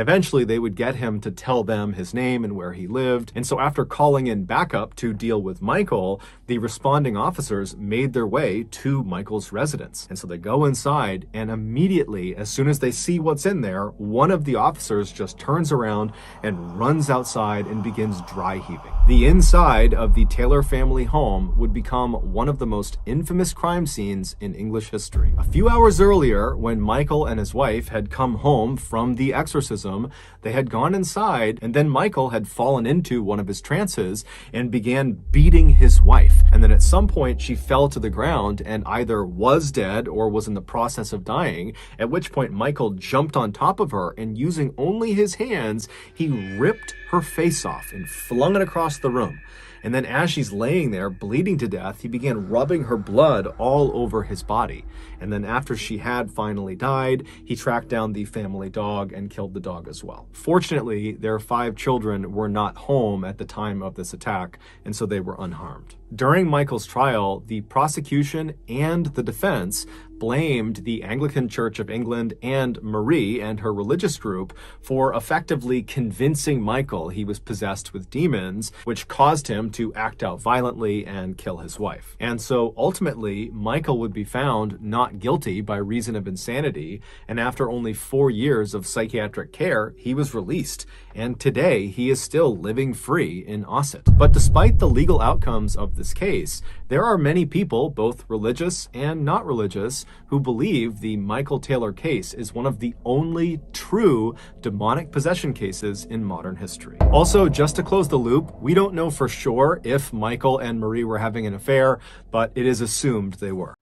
eventually they would get him to tell them his name and where he lived. And so after calling in backup to deal with Michael, the responding officers made their way to Michael's residence. And so they go inside, and immediately, as soon as they see what's in there, one of the officers just turns around and runs outside and begins dry heaving. The inside of the Taylor family home would become one of the most infamous crime scenes in English history. A few hours earlier, when Michael and his wife had come home from the exorcism, they had gone inside, and then Michael had fallen into one of his trances and began beating his wife. And then at some point, she fell to the ground and either was dead or was in the process of dying, at which point Michael jumped on top of her, and using only his hands, he ripped her face off and flung it across the room. And then as she's laying there bleeding to death, he began rubbing her blood all over his body. And then after she had finally died, he tracked down the family dog and killed the dog as well. Fortunately, their 5 children were not home at the time of this attack, and so they were unharmed. During Michael's trial, the prosecution and the defense blamed the Anglican Church of England and Marie and her religious group for effectively convincing Michael he was possessed with demons, which caused him to act out violently and kill his wife. And so ultimately, Michael would be found not guilty by reason of insanity, and after only 4 years of psychiatric care, he was released. And today, he is still living free in Ossett. But despite the legal outcomes of this case, there are many people, both religious and not religious, who believe the Michael Taylor case is one of the only true demonic possession cases in modern history. Also, just to close the loop, we don't know for sure if Michael and Marie were having an affair, but it is assumed they were.